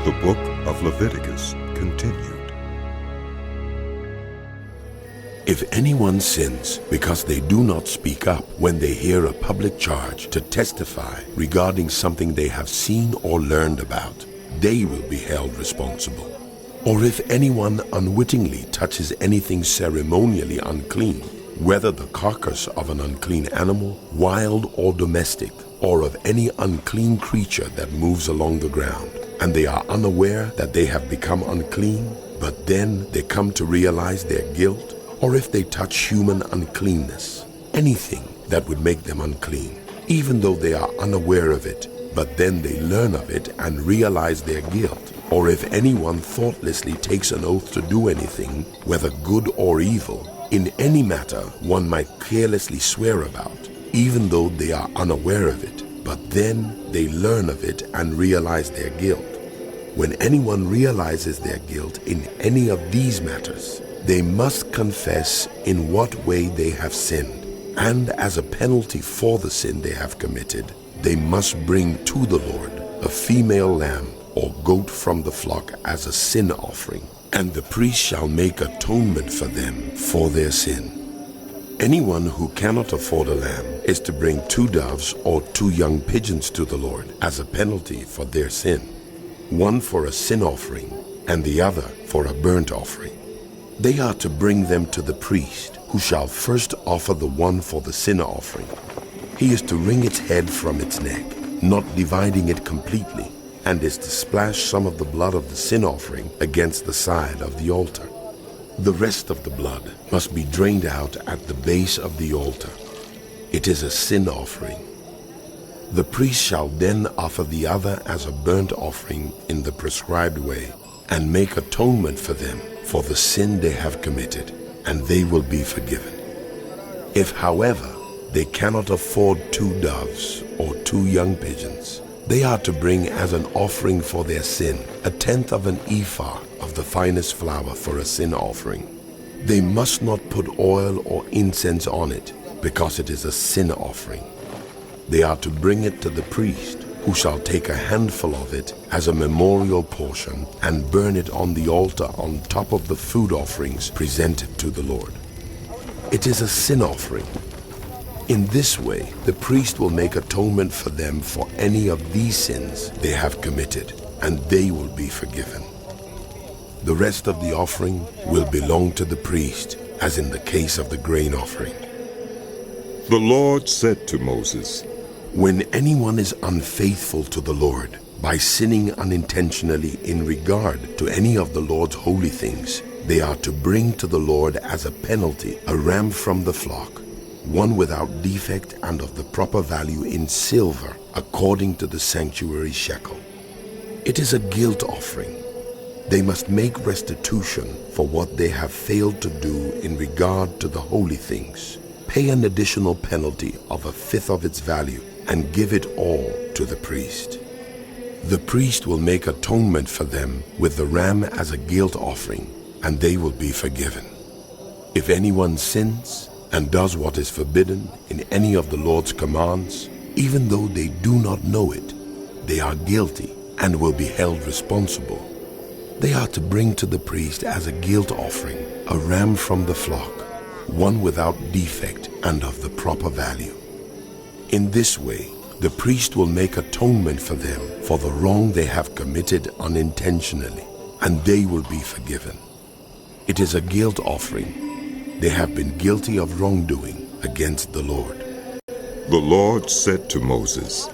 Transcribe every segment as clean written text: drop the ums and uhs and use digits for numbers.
The book of Leviticus continued. If anyone sins because they do not speak up when they hear a public charge to testify regarding something they have seen or learned about, they will be held responsible. Or if anyone unwittingly touches anything ceremonially unclean, whether the carcass of an unclean animal, wild or domestic, or of any unclean creature that moves along the ground, and they are unaware that they have become unclean, but then they come to realize their guilt, or if they touch human uncleanness, anything that would make them unclean, even though they are unaware of it, but then they learn of it and realize their guilt, or if anyone thoughtlessly takes an oath to do anything, whether good or evil, in any matter one might carelessly swear about, even though they are unaware of it, but then they learn of it and realize their guilt. When anyone realizes their guilt in any of these matters, they must confess in what way they have sinned, and as a penalty for the sin they have committed, they must bring to the Lord a female lamb or goat from the flock as a sin offering, and the priest shall make atonement for them for their sin. Anyone who cannot afford a lamb is to bring 2 doves or 2 young pigeons to the Lord as a penalty for their sin, one for a sin offering and the other for a burnt offering. They are to bring them to the priest, who shall first offer the one for the sin offering. He is to wring its head from its neck, not dividing it completely, and is to splash some of the blood of the sin offering against the side of the altar. The rest of the blood must be drained out at the base of the altar. It is a sin offering. The priest shall then offer the other as a burnt offering in the prescribed way, and make atonement for them for the sin they have committed, and they will be forgiven. If, however, they cannot afford 2 doves or 2 young pigeons, they are to bring as an offering for their sin 1/10 of an ephah of the finest flour for a sin offering. They must not put oil or incense on it, because it is a sin offering. They are to bring it to the priest, who shall take a handful of it as a memorial portion and burn it on the altar on top of the food offerings presented to the Lord. It is a sin offering. In this way, the priest will make atonement for them for any of these sins they have committed, and they will be forgiven. The rest of the offering will belong to the priest, as in the case of the grain offering. The Lord said to Moses, When anyone is unfaithful to the Lord by sinning unintentionally in regard to any of the Lord's holy things, they are to bring to the Lord as a penalty a ram from the flock, one without defect and of the proper value in silver, according to the sanctuary shekel. It is a guilt offering. They must make restitution for what they have failed to do in regard to the holy things, pay an additional penalty of 1/5 of its value, and give it all to the priest. The priest will make atonement for them with the ram as a guilt offering, and they will be forgiven. If anyone sins and does what is forbidden in any of the Lord's commands, even though they do not know it, they are guilty and will be held responsible. They are to bring to the priest as a guilt offering a ram from the flock, one without defect and of the proper value. In this way, the priest will make atonement for them for the wrong they have committed unintentionally, and they will be forgiven. It is a guilt offering. They have been guilty of wrongdoing against the Lord. The Lord said to Moses,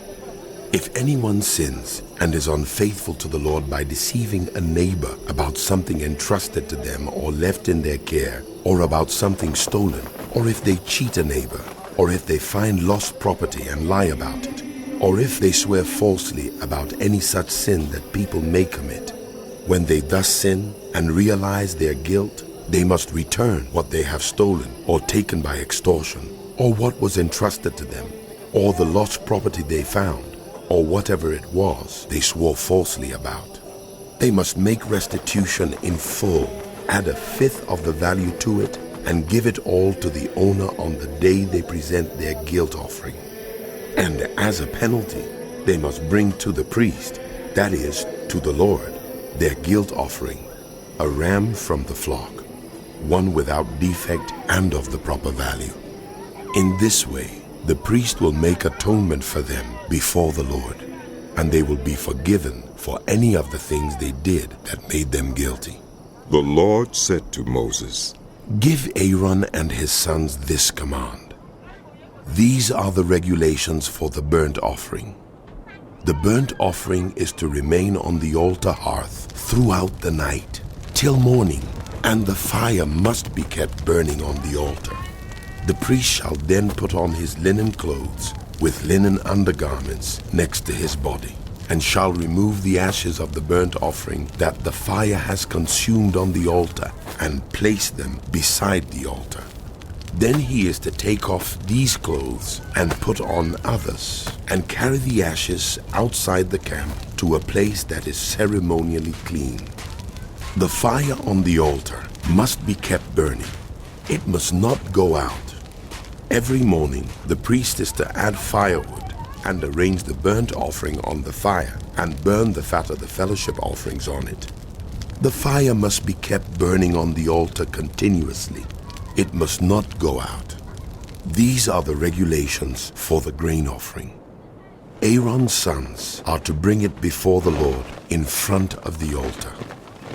If anyone sins and is unfaithful to the Lord by deceiving a neighbor about something entrusted to them or left in their care, or about something stolen, or if they cheat a neighbor, or if they find lost property and lie about it, or if they swear falsely about any such sin that people may commit, when they thus sin and realize their guilt, they must return what they have stolen or taken by extortion, or what was entrusted to them, or the lost property they found, or whatever it was they swore falsely about. They must make restitution in full, add 1/5 of the value to it, and give it all to the owner on the day they present their guilt offering. And as a penalty, they must bring to the priest, that is, to the Lord, their guilt offering, a ram from the flock, one without defect and of the proper value. In this way, the priest will make atonement for them before the Lord, and they will be forgiven for any of the things they did that made them guilty. The Lord said to Moses, Give Aaron and his sons this command. These are the regulations for the burnt offering. The burnt offering is to remain on the altar hearth throughout the night, till morning, and the fire must be kept burning on the altar. The priest shall then put on his linen clothes with linen undergarments next to his body, and shall remove the ashes of the burnt offering that the fire has consumed on the altar, and place them beside the altar. Then he is to take off these clothes and put on others, and carry the ashes outside the camp to a place that is ceremonially clean. The fire on the altar must be kept burning. It must not go out. Every morning, the priest is to add firewood and arrange the burnt offering on the fire and burn the fat of the fellowship offerings on it. The fire must be kept burning on the altar continuously. It must not go out. These are the regulations for the grain offering. Aaron's sons are to bring it before the Lord in front of the altar.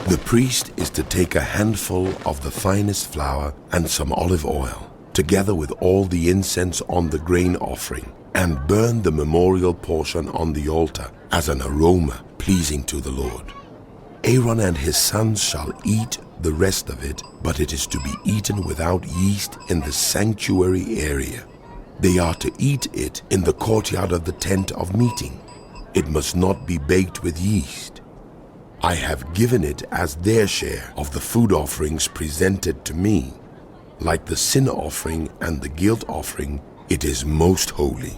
The priest is to take a handful of the finest flour and some olive oil, together with all the incense on the grain offering, and burn the memorial portion on the altar as an aroma pleasing to the Lord. Aaron and his sons shall eat the rest of it, but it is to be eaten without yeast in the sanctuary area. They are to eat it in the courtyard of the tent of meeting. It must not be baked with yeast. I have given it as their share of the food offerings presented to me. Like the sin offering and the guilt offering, it is most holy.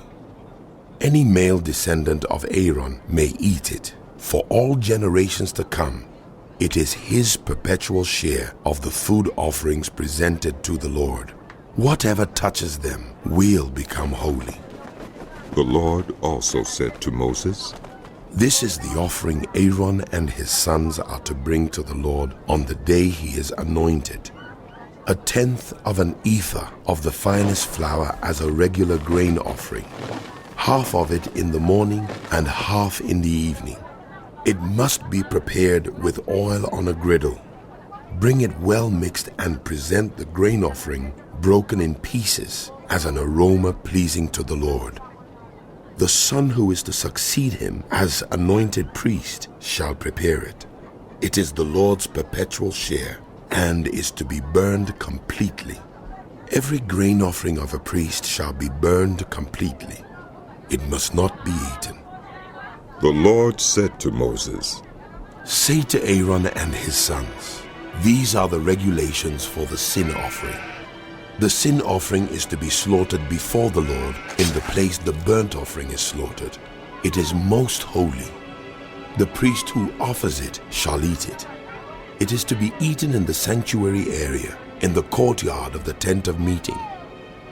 Any male descendant of Aaron may eat it. For all generations to come, it is his perpetual share of the food offerings presented to the Lord. Whatever touches them will become holy. The Lord also said to Moses, This is the offering Aaron and his sons are to bring to the Lord on the day he is anointed. 1/10 of an ephah of the finest flour as a regular grain offering, half of it in the morning and half in the evening. It must be prepared with oil on a griddle. Bring it well mixed and present the grain offering broken in pieces as an aroma pleasing to the Lord. The son who is to succeed him as anointed priest shall prepare it. It is the Lord's perpetual share and is to be burned completely. Every grain offering of a priest shall be burned completely. It must not be eaten. The Lord said to Moses, Say to Aaron and his sons, These are the regulations for the sin offering. The sin offering is to be slaughtered before the Lord in the place the burnt offering is slaughtered. It is most holy. The priest who offers it shall eat it. It is to be eaten in the sanctuary area, in the courtyard of the tent of meeting.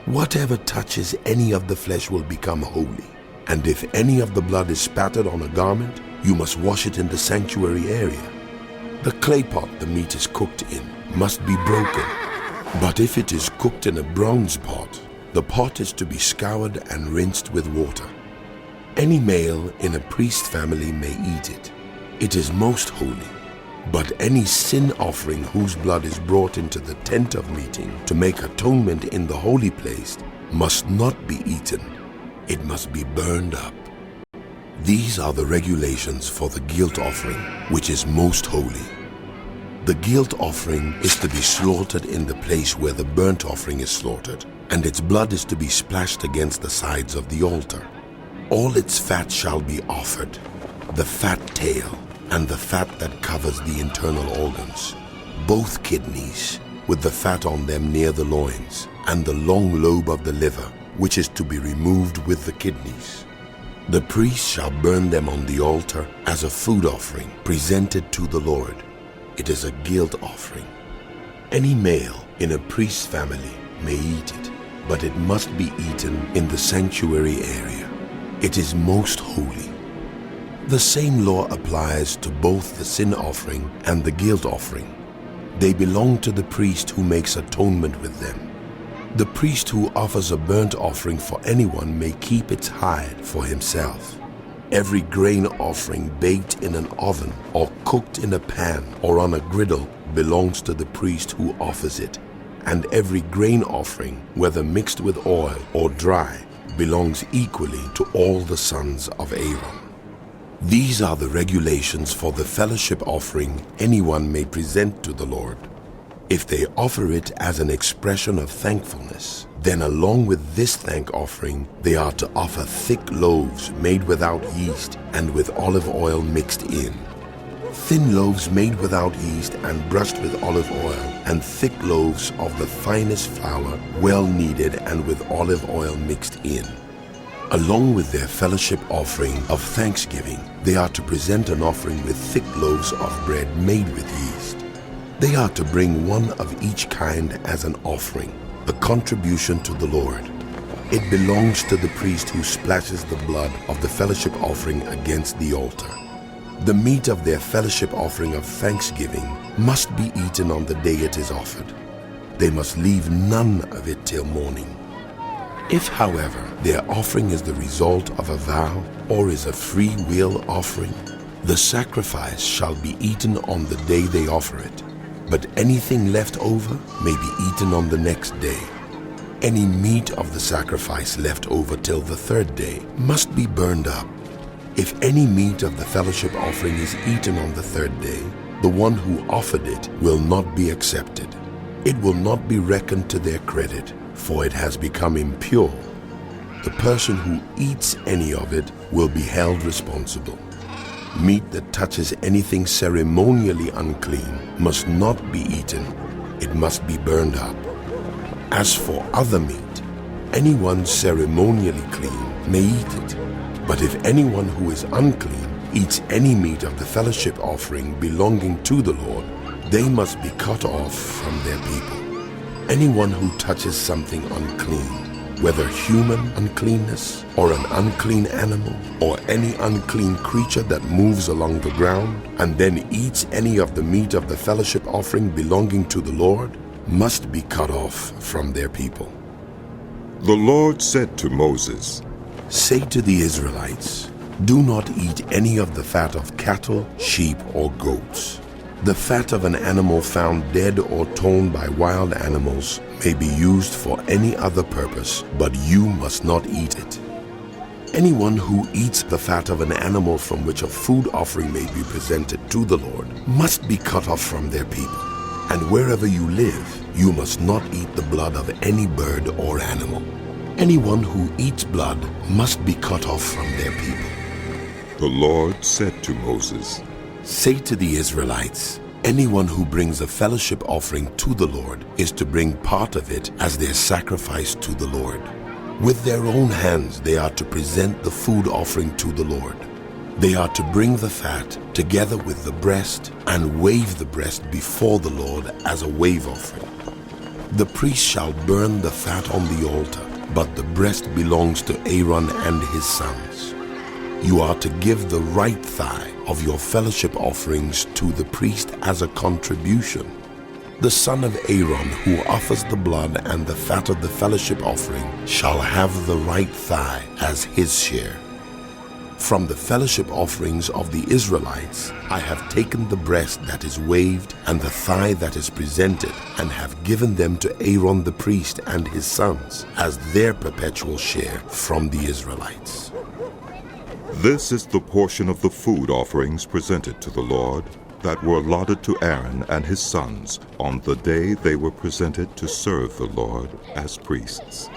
Whatever touches any of the flesh will become holy. And if any of the blood is spattered on a garment, you must wash it in the sanctuary area. The clay pot the meat is cooked in must be broken. But if it is cooked in a bronze pot, the pot is to be scoured and rinsed with water. Any male in a priest family may eat it. It is most holy. But any sin offering whose blood is brought into the tent of meeting to make atonement in the holy place must not be eaten. It must be burned up. These are the regulations for the guilt offering, which is most holy. The guilt offering is to be slaughtered in the place where the burnt offering is slaughtered, and its blood is to be splashed against the sides of the altar. All its fat shall be offered, the fat tail and the fat that covers the internal organs, both kidneys with the fat on them near the loins, and the long lobe of the liver, which is to be removed with the kidneys. The priest shall burn them on the altar as a food offering presented to the Lord. It is a guilt offering. Any male in a priest's family may eat it, but it must be eaten in the sanctuary area. It is most holy. The same law applies to both the sin offering and the guilt offering. They belong to the priest who makes atonement with them. The priest who offers a burnt offering for anyone may keep its hide for himself. Every grain offering baked in an oven or cooked in a pan or on a griddle belongs to the priest who offers it. And every grain offering, whether mixed with oil or dry, belongs equally to all the sons of Aaron. These are the regulations for the fellowship offering anyone may present to the Lord. If they offer it as an expression of thankfulness, then along with this thank offering, they are to offer thick loaves made without yeast and with olive oil mixed in. Thin loaves made without yeast and brushed with olive oil, and thick loaves of the finest flour, well kneaded and with olive oil mixed in. Along with their fellowship offering of thanksgiving, they are to present an offering with thick loaves of bread made with yeast. They are to bring one of each kind as an offering, a contribution to the Lord. It belongs to the priest who splashes the blood of the fellowship offering against the altar. The meat of their fellowship offering of thanksgiving must be eaten on the day it is offered. They must leave none of it till morning. If, however, their offering is the result of a vow or is a free will offering, the sacrifice shall be eaten on the day they offer it. But anything left over may be eaten on the next day. Any meat of the sacrifice left over till the third day must be burned up. If any meat of the fellowship offering is eaten on the third day, the one who offered it will not be accepted. It will not be reckoned to their credit, for it has become impure. The person who eats any of it will be held responsible. Meat that touches anything ceremonially unclean must not be eaten. It must be burned up. As for other meat, anyone ceremonially clean may eat it. But if anyone who is unclean eats any meat of the fellowship offering belonging to the Lord, they must be cut off from their people. Anyone who touches something unclean, whether human uncleanness or an unclean animal or any unclean creature that moves along the ground, and then eats any of the meat of the fellowship offering belonging to the Lord, must be cut off from their people. The Lord said to Moses, "Say to the Israelites, do not eat any of the fat of cattle, sheep, or goats. The fat of an animal found dead or torn by wild animals may be used for any other purpose, but you must not eat it. Anyone who eats the fat of an animal from which a food offering may be presented to the Lord must be cut off from their people. And wherever you live, you must not eat the blood of any bird or animal. Anyone who eats blood must be cut off from their people." The Lord said to Moses, "Say to the Israelites, anyone who brings a fellowship offering to the Lord is to bring part of it as their sacrifice to the Lord. With their own hands they are to present the food offering to the Lord. They are to bring the fat together with the breast and wave the breast before the Lord as a wave offering. The priest shall burn the fat on the altar, but the breast belongs to Aaron and his sons. You are to give the right thigh of your fellowship offerings to the priest as a contribution. The son of Aaron who offers the blood and the fat of the fellowship offering shall have the right thigh as his share. From the fellowship offerings of the Israelites, I have taken the breast that is waved and the thigh that is presented, and have given them to Aaron the priest and his sons as their perpetual share from the Israelites." "This is the portion of the food offerings presented to the Lord that were allotted to Aaron and his sons on the day they were presented to serve the Lord as priests.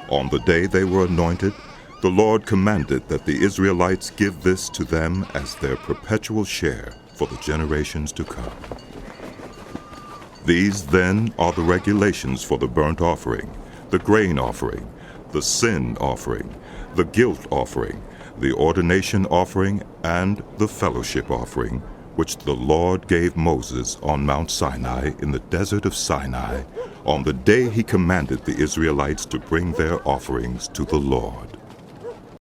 On the day they were anointed, the Lord commanded that the Israelites give this to them as their perpetual share for the generations to come. These then are the regulations for the burnt offering, the grain offering, the sin offering, the guilt offering, the ordination offering, and the fellowship offering, which the Lord gave Moses on Mount Sinai in the desert of Sinai, on the day he commanded the Israelites to bring their offerings to the Lord."